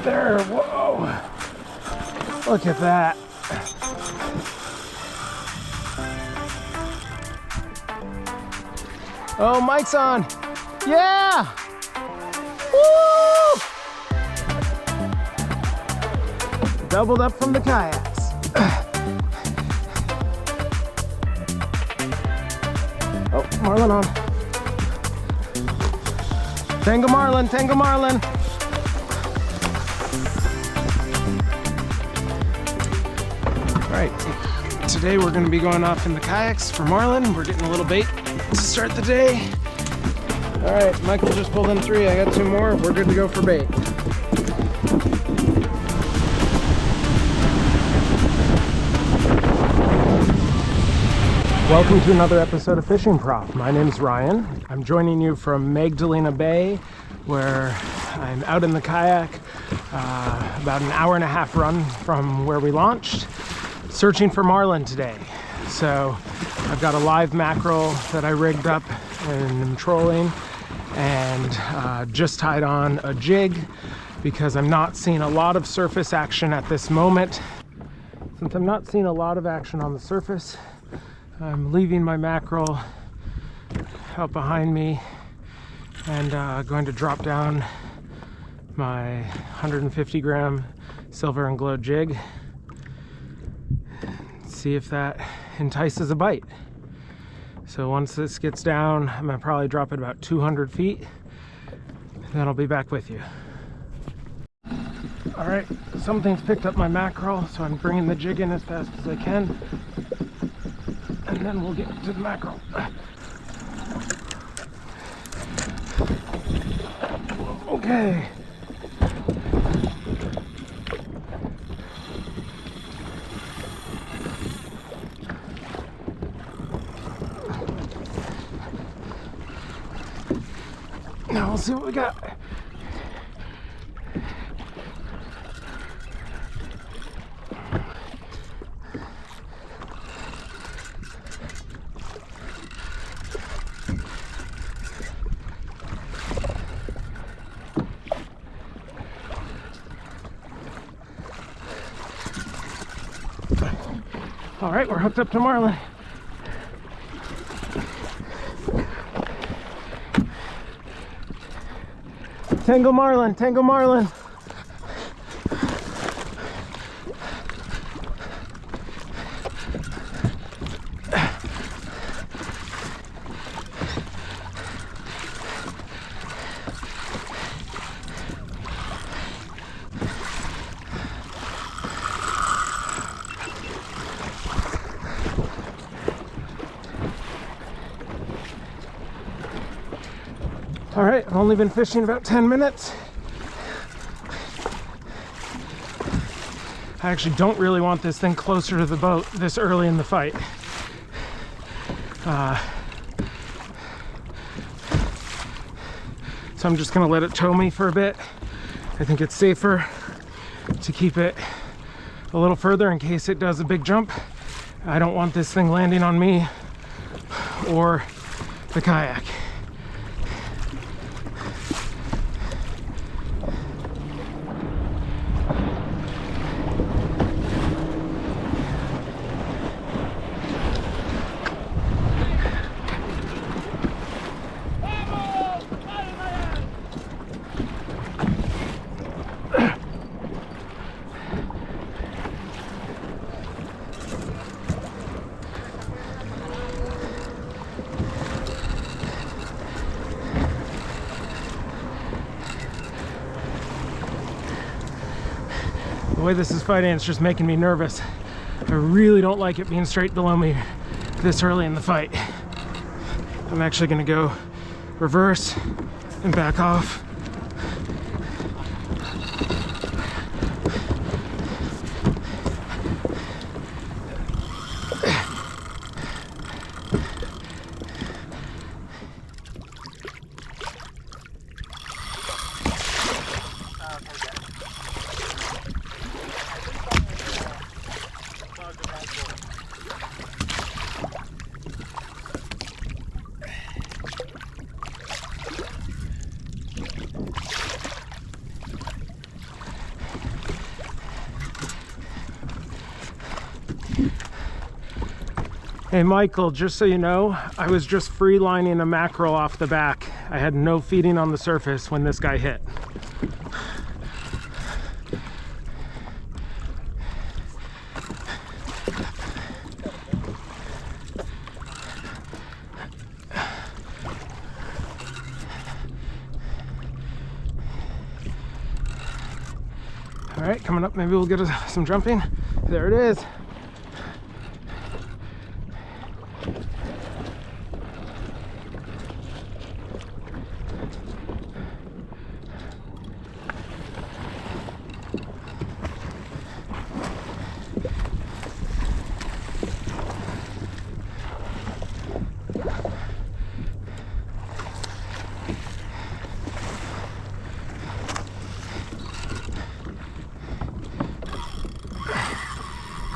there. Whoa. Look at that. Oh, mic's on. Yeah. Woo! Doubled up from the kayaks. Oh, Marlin on. Tango Marlin, Tango Marlin. All right, today we're gonna be going off in the kayaks for Marlin. We're getting a little bait to start the day. All right, Michael just pulled in 3. I got 2 more. We're good to go for bait. Welcome to another episode of Fishing Prop. My name's Ryan. I'm joining you from Magdalena Bay, where I'm out in the kayak, about an hour-and-a-half run from where we launched, searching for Marlin today. So I've got a live mackerel that I rigged up and I'm trolling, and just tied on a jig because I'm not seeing a lot of surface action at this moment. Since I'm not seeing a lot of action on the surface, I'm leaving my mackerel out behind me and going to drop down my 150 gram silver and glow jig, see if that entices a bite. So once this gets down, I'm gonna probably drop it about 200 feet, then I'll be back with you. All right, something's picked up my mackerel, so I'm bringing the jig in as fast as I can, and then we'll get to the mackerel. Okay. Now we'll see what we got. All right, we're hooked up to Marlin. Tango Marlin, Tango Marlin. All right, I've only been fishing about 10 minutes. I actually don't really want this thing closer to the boat this early in the fight. So I'm just gonna let it tow me for a bit. I think it's safer to keep it a little further in case it does a big jump. I don't want this thing landing on me or the kayak. The way this is fighting, it's just making me nervous. I really don't like it being straight below me this early in the fight. I'm actually gonna go reverse and back off. Hey Michael, just so you know, I was just free lining a mackerel off the back. I had no feeding on the surface when this guy hit. All right, coming up, maybe we'll get some jumping. There it is.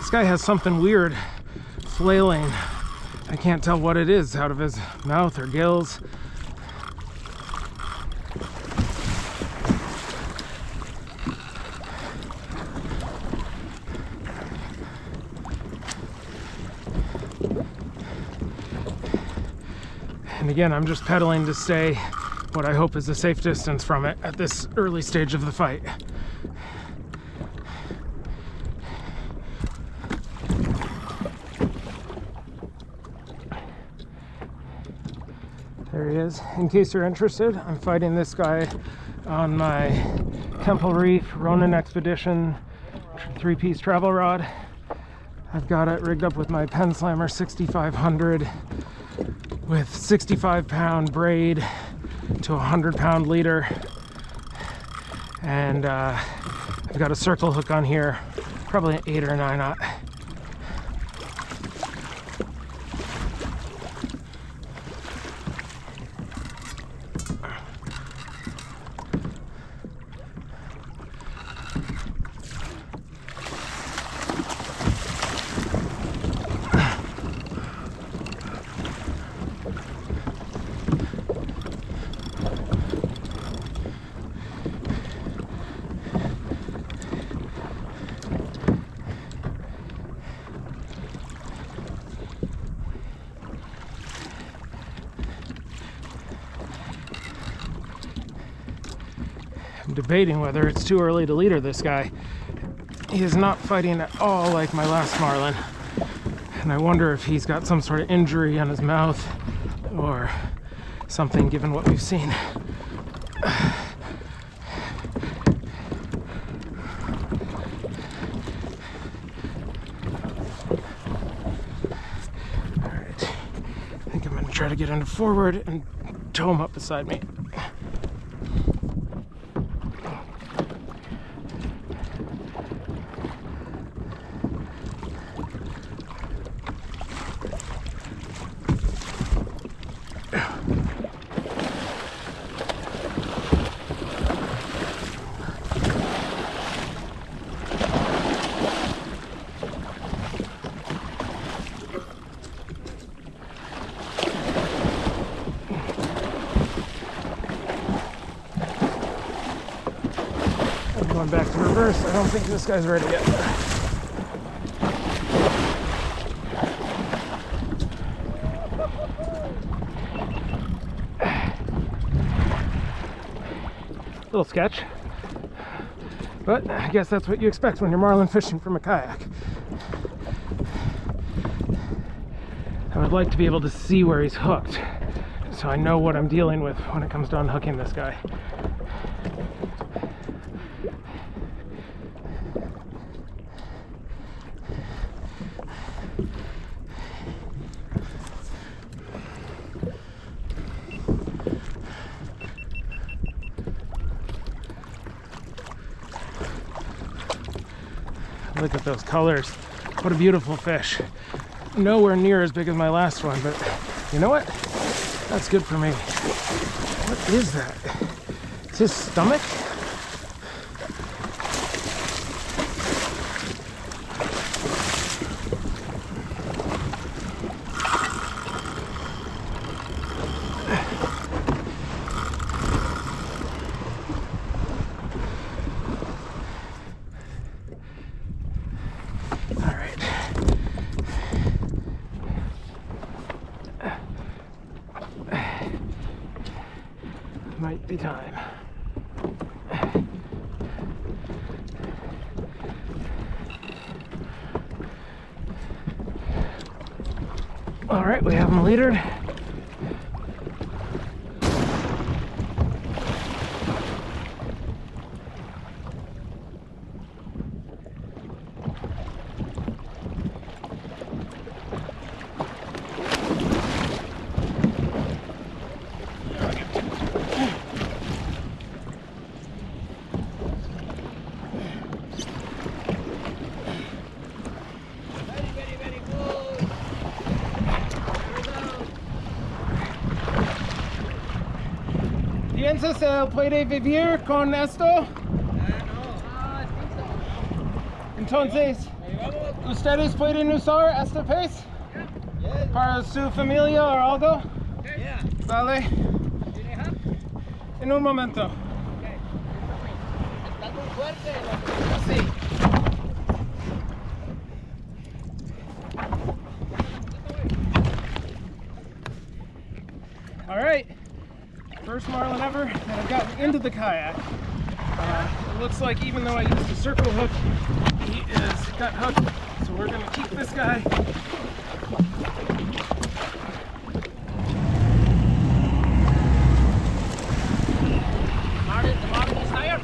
This guy has something weird flailing. I can't tell what it is out of his mouth or gills. And again, I'm just pedaling to stay what I hope is a safe distance from it at this early stage of the fight. There he is. In case you're interested, I'm fighting this guy on my Temple Reef Ronin Expedition 3-piece travel rod. I've got it rigged up with my Penn Slammer 6500 with 65-pound braid to 100-pound leader. And I've got a circle hook on here, probably an 8 or 9-aught. I'm debating whether it's too early to leader this guy. He is not fighting at all like my last Marlin. And I wonder if he's got some sort of injury on his mouth or something, given what we've seen. Alright, I think I'm going to try to get him forward and tow him up beside me. Going back to reverse. I don't think this guy's ready yet. Little sketch, but I guess that's what you expect when you're marlin fishing from a kayak. I would like to be able to see where he's hooked, so I know what I'm dealing with when it comes to unhooking this guy. Look at those colors. What a beautiful fish. Nowhere near as big as my last one, but you know what? That's good for me. What is that? It's his stomach? be time. All right, we have them leadered. ¿Piensas el puede vivir con esto? No, I think so. Entonces, ¿ustedes pueden usar este pez? Yes. ¿Para su familia o algo? Yeah. Vale. Do you need help? En un momento. Okay. Está muy fuerte. Sí. All right. First marlin ever that I've gotten into the kayak. It looks like even though I used a circle hook, he is gut hooked. So we're gonna keep this guy. Marlin, the Marlin is tired?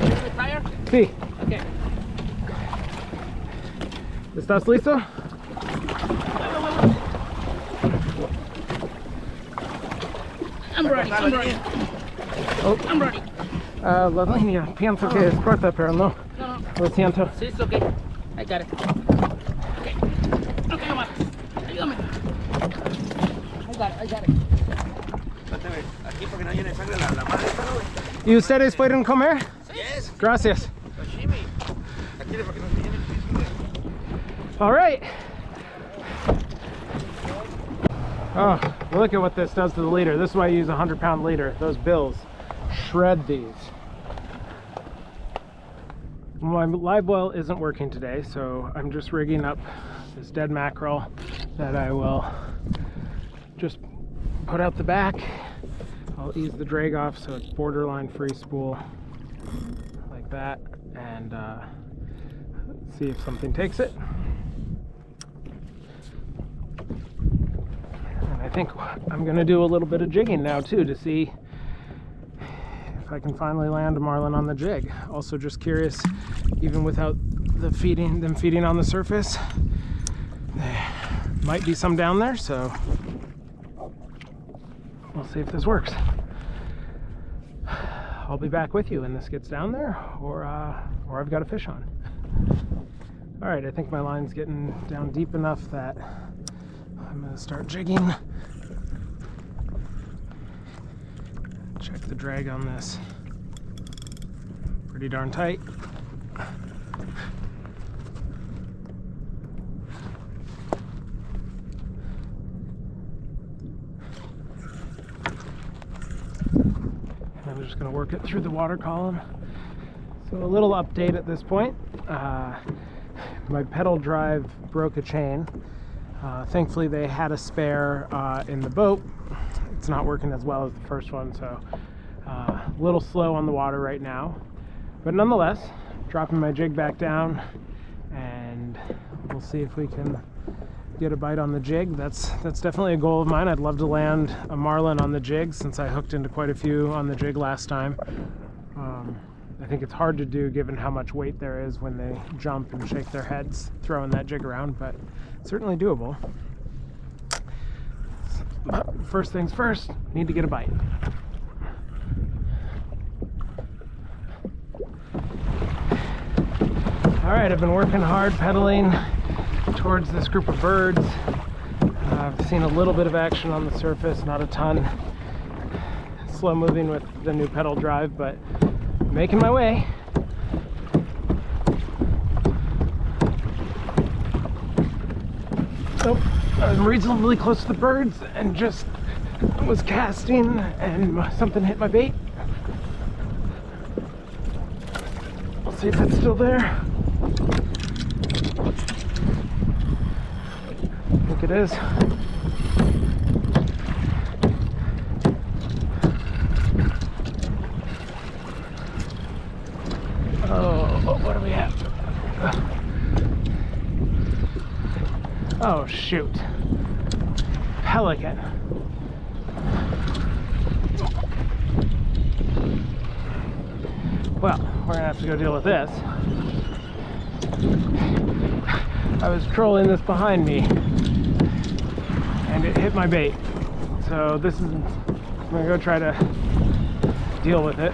Is it tired? Sí. Okay. ¿Estás listo? I'm ready. I'm ready. Oh, I'm ready. la línea pienso que es corta, pero no. No, no. Lo siento. Sí, it's okay. I got it. Okay. Okay, come on. Ayúdame. I got it. Aquí porque no llene sangre la madre esta, ¿no, güey? ¿Y ustedes pueden comer? Yes. Gracias. Sashimi. Aquí para que no se llene sangre. All right. Oh, look at what this does to the leader. This is why I use a 100-pound leader. Those bills shred these. My live well isn't working today, so I'm just rigging up this dead mackerel that I will just put out the back. I'll ease the drag off so it's borderline free spool like that, and see if something takes it. I think I'm going to do a little bit of jigging now too to see if I can finally land a marlin on the jig. Also just curious, even without them feeding on the surface, there might be some down there, so we'll see if this works. I'll be back with you when this gets down there, or I've got a fish on. All right, I think my line's getting down deep enough that I'm going to start jigging. Check the drag on this. Pretty darn tight. I'm just going to work it through the water column. So a little update at this point. My pedal drive broke a chain. Thankfully they had a spare in the boat. It's not working as well as the first one, so a little slow on the water right now. But nonetheless, dropping my jig back down, and we'll see if we can get a bite on the jig. That's definitely a goal of mine. I'd love to land a marlin on the jig, since I hooked into quite a few on the jig last time. I think it's hard to do given how much weight there is when they jump and shake their heads throwing that jig around, but certainly doable. But first things first, need to get a bite. All right, I've been working hard pedaling towards this group of birds. I've seen a little bit of action on the surface, not a ton. Slow moving with the new pedal drive, but making my way. So I'm reasonably close to the birds and just was casting and something hit my bait. We'll see if it's still there. I think it is. Oh, what do we have? Oh, shoot. Pelican. Well, we're gonna have to go deal with this. I was trolling this behind me and it hit my bait. So this is, I'm gonna go try to deal with it.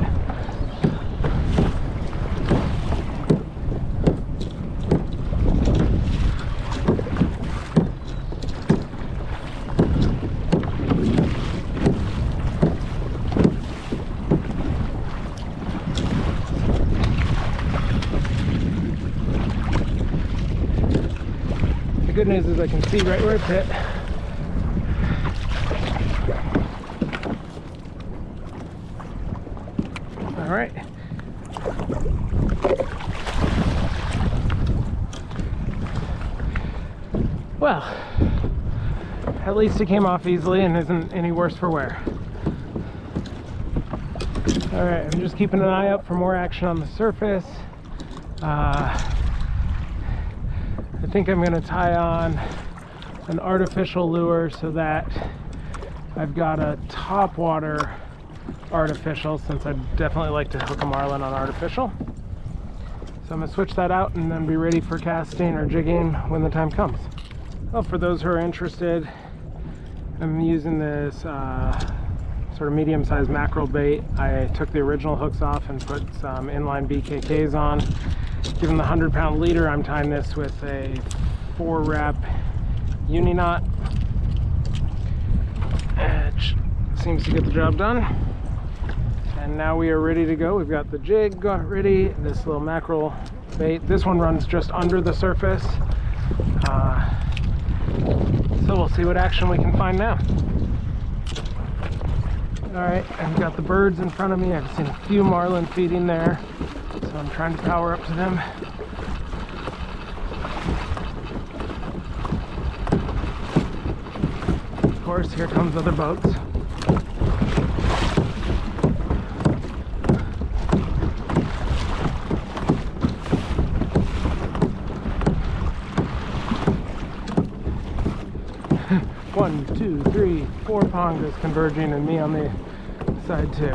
The good news is I can see right where it's hit. All right. Well, at least it came off easily and isn't any worse for wear. All right, I'm just keeping an eye out for more action on the surface. I think I'm going to tie on an artificial lure so that I've got a topwater artificial, since I'd definitely like to hook a marlin on artificial. So I'm going to switch that out and then be ready for casting or jigging when the time comes. Well, for those who are interested, I'm using this sort of medium-sized mackerel bait. I took the original hooks off and put some inline BKKs on. Given the 100-pound leader, I'm tying this with a 4-wrap uni knot, which seems to get the job done. And now we are ready to go. We've got the jig got ready, this little mackerel bait. This one runs just under the surface. So we'll see what action we can find now. All right, I've got the birds in front of me. I've seen a few marlin feeding there, so I'm trying to power up to them. Of course, here comes other boats. One, two, three, 4 pongas converging and me on the side too.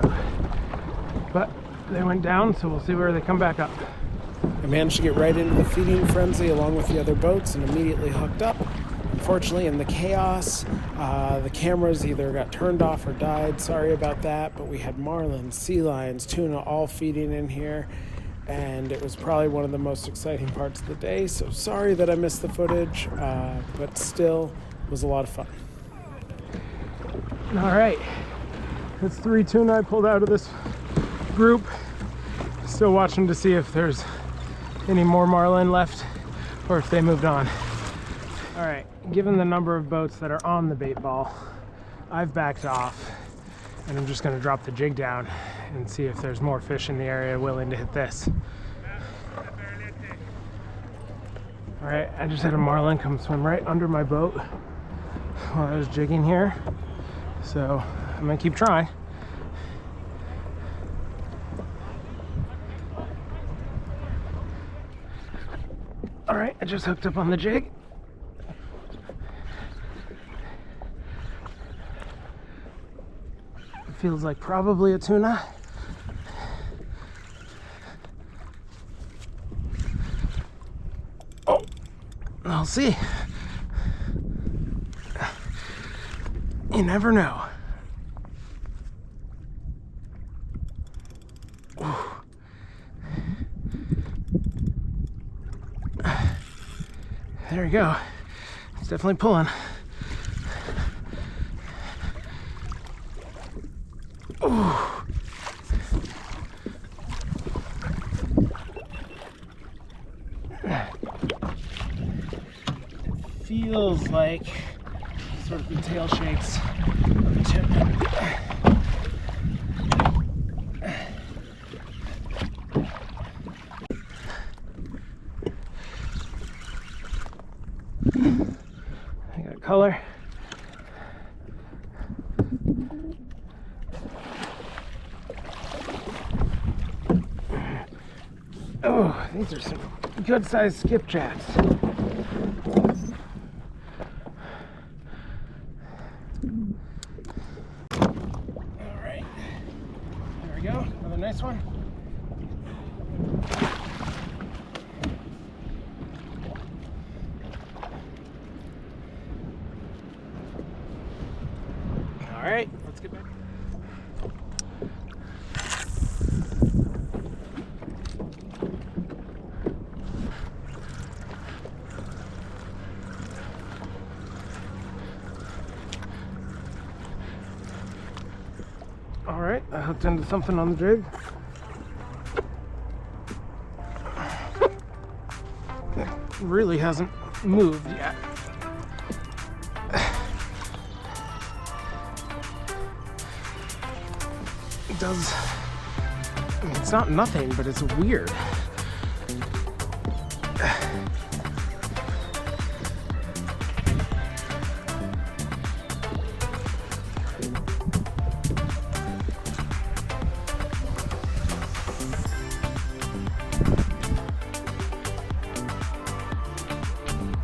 But they went down, so we'll see where they come back up. I managed to get right into the feeding frenzy along with the other boats and immediately hooked up. Unfortunately, in the chaos, the cameras either got turned off or died. Sorry about that, but we had marlin, sea lions, tuna all feeding in here, and it was probably one of the most exciting parts of the day. So sorry that I missed the footage, but still, it was a lot of fun. All right, that's 3 tuna I pulled out of this group. Still watching to see if there's any more marlin left or if they moved on. All right, given the number of boats that are on the bait ball, I've backed off and I'm just gonna drop the jig down and see if there's more fish in the area willing to hit this. All right, I just had a marlin come swim right under my boat while I was jigging here. So I'm gonna keep trying. All right, I just hooked up on the jig. It feels like probably a tuna. Oh, I'll see. You never know. There we go. It's definitely pulling. Ooh. It feels like sort of the tail shapes of the tip. I got color. Oh, these are some good-sized skipjacks. All right, there we go. Another nice one. All right, let's get back. All right, I hooked into something on the jig. It really hasn't moved yet. It does, I mean, it's not nothing, but it's weird.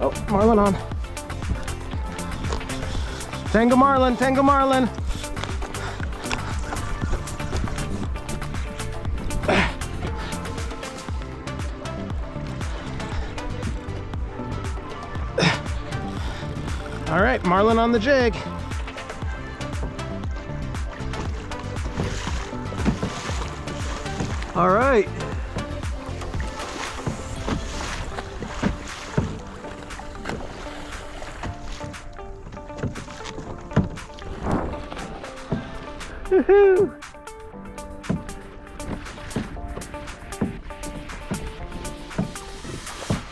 Oh, Marlin on. Tango Marlin, Tango Marlin. All right, Marlin on the jig. All right. Woohoo!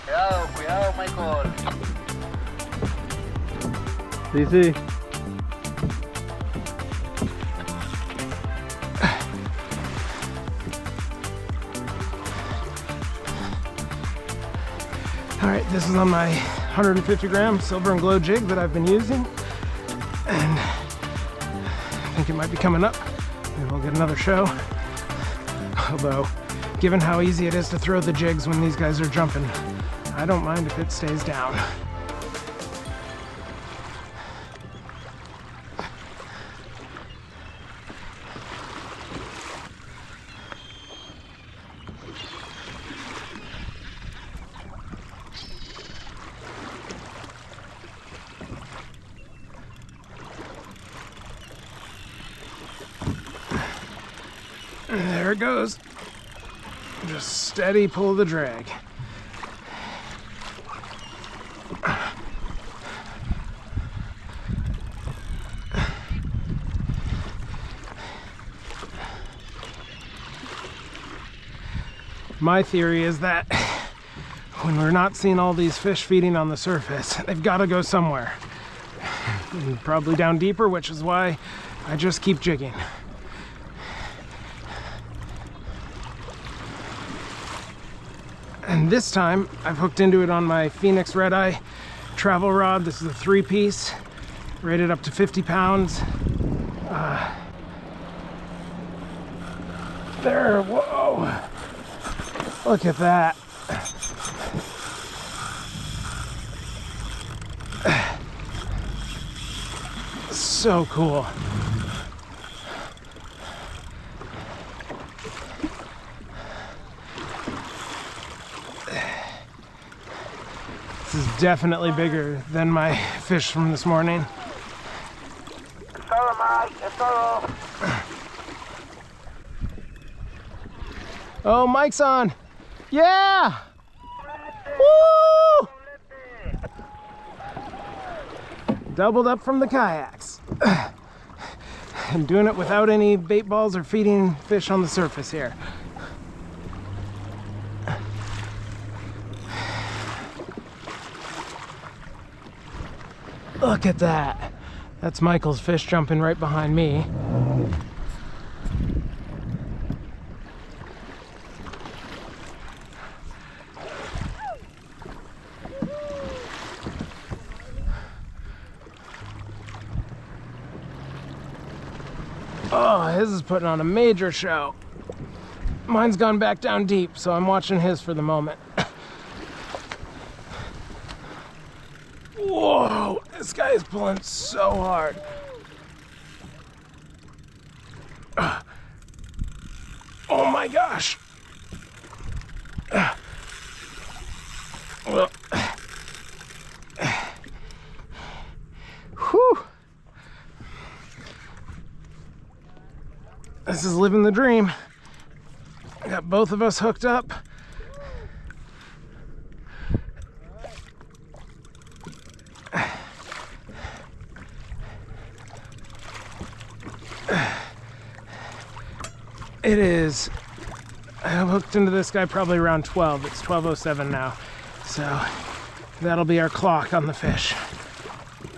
Cuidado, cuidado, Michael. Easy. All right, this is on my 150 gram silver and glow jig that I've been using, and I think it might be coming up, and we'll get another show. Although, given how easy it is to throw the jigs when these guys are jumping, I don't mind if it stays down. There it goes. Just steady pull the drag. My theory is that when we're not seeing all these fish feeding on the surface, they've got to go somewhere. And probably down deeper, which is why I just keep jigging. And this time, I've hooked into it on my Phenix Redeye travel rod. This is a 3-piece, rated up to 50 pounds. There, whoa. Look at that. So cool. This is definitely bigger than my fish from this morning. Sorry, Mike. Sorry. Oh, Mike's on. Yeah! Woo! Doubled up from the kayaks. And doing it without any bait balls or feeding fish on the surface here. Look at that. That's Michael's fish jumping right behind me. Oh, his is putting on a major show. Mine's gone back down deep, so I'm watching his for the moment. Whoa, this guy is pulling so hard. Oh my gosh. Well, whew. This is living the dream. I got both of us hooked up. It is, I hooked into this guy probably around 12. It's 12:07 now. So that'll be our clock on the fish.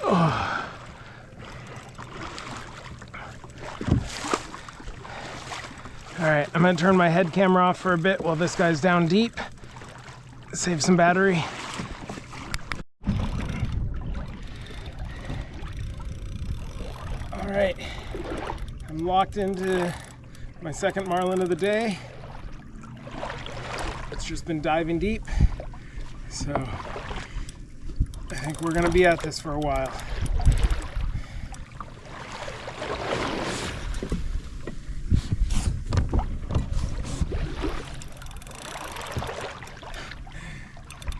Oh. All right, I'm gonna turn my head camera off for a bit while this guy's down deep. Save some battery. All right, I'm locked into my second marlin of the day. It's just been diving deep, so I think we're gonna be at this for a while.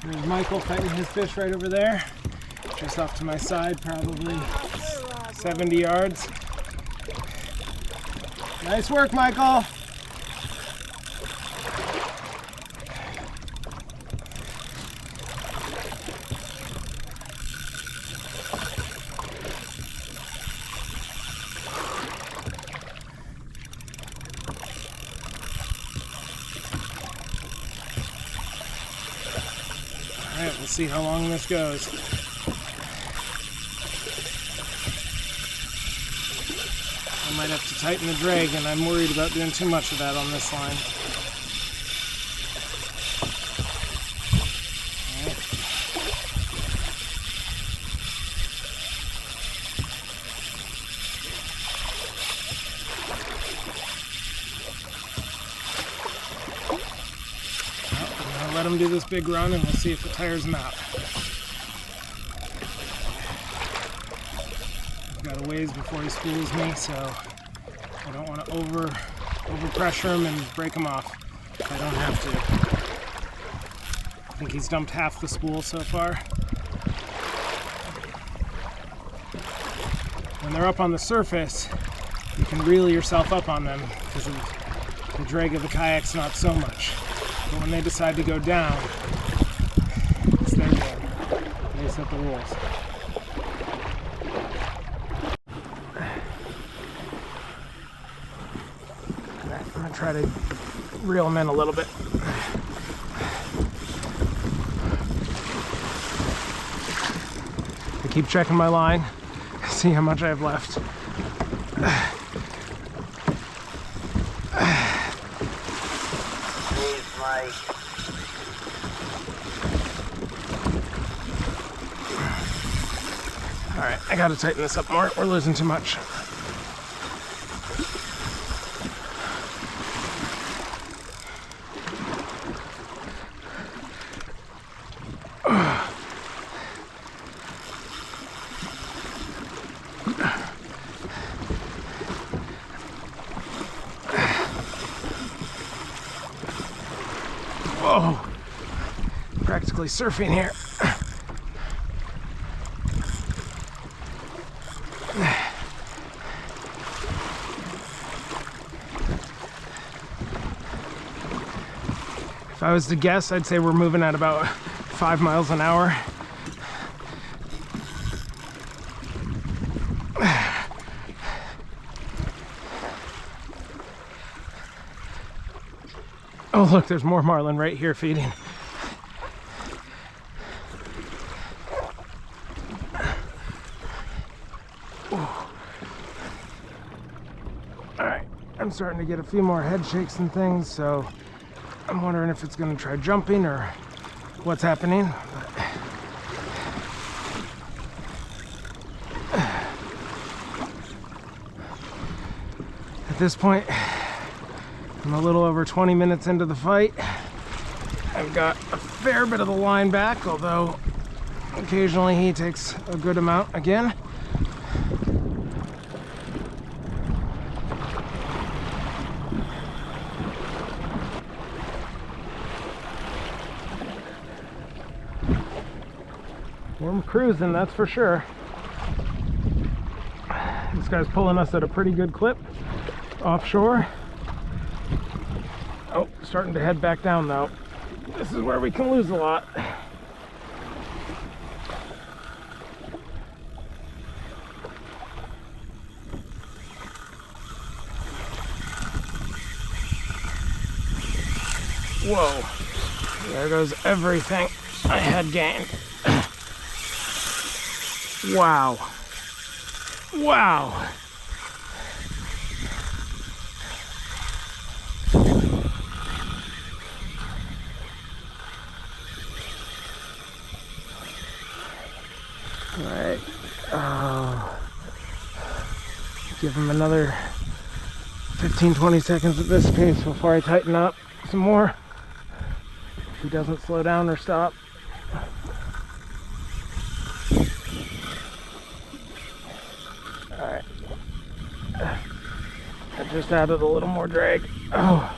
There's Michael fighting his fish right over there, just off to my side, probably 70 yards. Nice work, Michael. All right, we'll see how long this goes. I might have to tighten the drag, and I'm worried about doing too much of that on this line. Well, I'm gonna let him do this big run, and we'll see if it tires him out. Got a ways before he spools me, so I don't want to over pressure him and break him off if I don't have to. I think he's dumped half the spool so far. When they're up on the surface, you can reel yourself up on them because of the drag of the kayak's not so much. But when they decide to go down, it's their game. They set the rules. I'm gonna try to reel them in a little bit. I keep checking my line, see how much I have left. All right, I gotta tighten this up more. We're losing too much. Whoa, practically surfing here. If I was to guess, I'd say we're moving at about 5 miles an hour. Oh look, there's more marlin right here feeding. Alright, I'm starting to get a few more head shakes and things, so I'm wondering if it's going to try jumping or what's happening. At this point, I'm a little over 20 minutes into the fight. I've got a fair bit of the line back, although occasionally he takes a good amount again. We're cruising, that's for sure. This guy's pulling us at a pretty good clip offshore. Oh, starting to head back down though. This is where we can lose a lot. Whoa, there goes everything I had gained. Wow. Wow. All right. Give him another 15-20 seconds at this pace before I tighten up some more. If he doesn't slow down or stop. Alright. I just added a little more drag. Oh.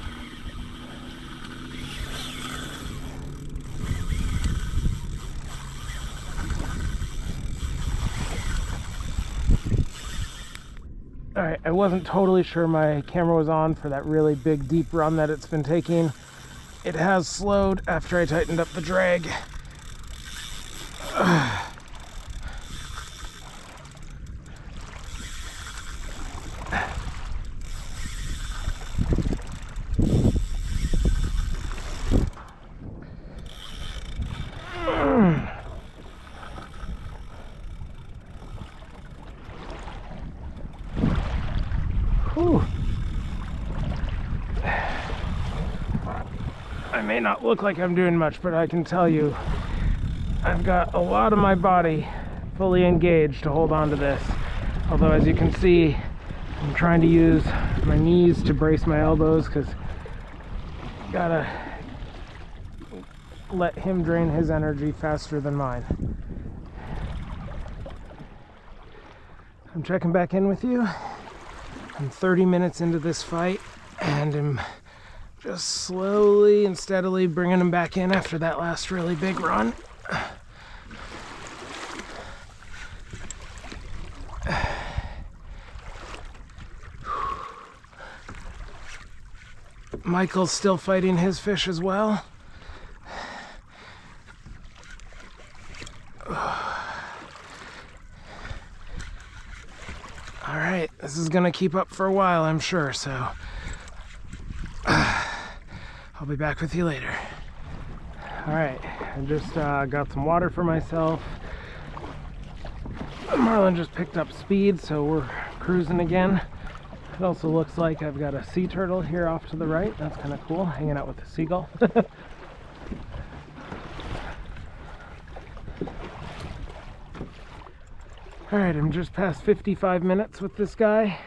Alright, I wasn't totally sure my camera was on for that really big deep run that it's been taking. It has slowed after I tightened up the drag. Whew. I may not look like I'm doing much, but I can tell you I've got a lot of my body fully engaged to hold on to this. Although, as you can see, I'm trying to use my knees to brace my elbows because gotta let him drain his energy faster than mine. I'm checking back in with you. I'm 30 minutes into this fight and I'm just slowly and steadily bringing him back in after that last really big run. Michael's still fighting his fish as well. All right, this is gonna keep up for a while, I'm sure, so I'll be back with you later. All right, I just got some water for myself. Marlin just picked up speed, so we're cruising again. It also looks like I've got a sea turtle here off to the right. That's kind of cool, hanging out with the seagull. Alright, I'm just past 55 minutes with this guy.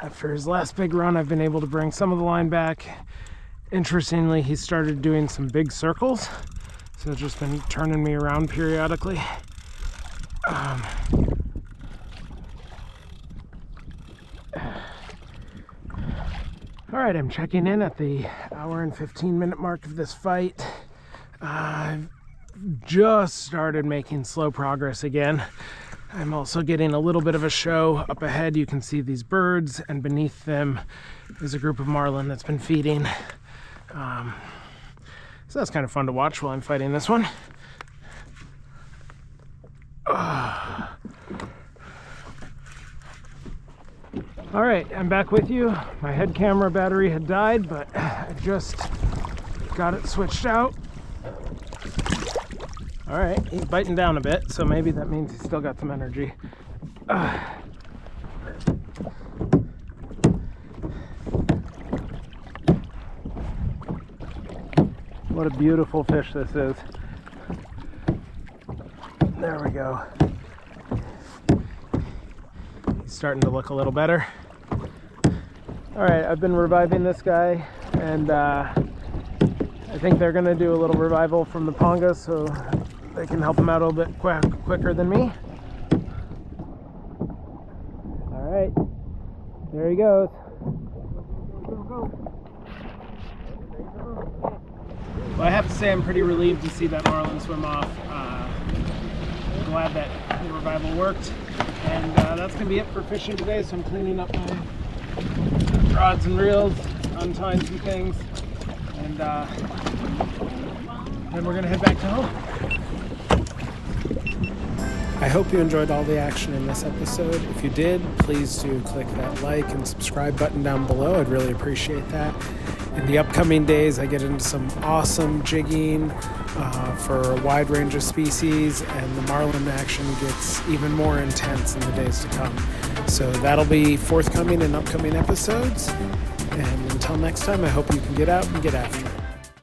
After his last big run, I've been able to bring some of the line back. Interestingly, he started doing some big circles, so it's just been turning me around periodically. Alright, I'm checking in at the hour and 15-minute mark of this fight. I've just started making slow progress again. I'm also getting a little bit of a show. Up ahead you can see these birds, and beneath them is a group of marlin that's been feeding. So that's kind of fun to watch while I'm fighting this one. Alright, I'm back with you. My head camera battery had died, but I just got it switched out. Alright, he's biting down a bit, so maybe that means he's still got some energy. What a beautiful fish this is. There we go. He's starting to look a little better. All right, I've been reviving this guy, and I think they're gonna do a little revival from the ponga so they can help him out a little bit quicker than me. All right, there he goes. Well, I have to say I'm pretty relieved to see that Marlin swim off. Glad that the revival worked, and that's gonna be it for fishing today. So I'm cleaning up my rods and reels, untying some things, and then we're gonna head back to home. I hope you enjoyed all the action in this episode. If you did, please do click that like and subscribe button down below. I'd really appreciate that. In the upcoming days, I get into some awesome jigging for a wide range of species, and the Marlin action gets even more intense in the days to come. So that'll be forthcoming in upcoming episodes. And until next time, I hope you can get out and get after it.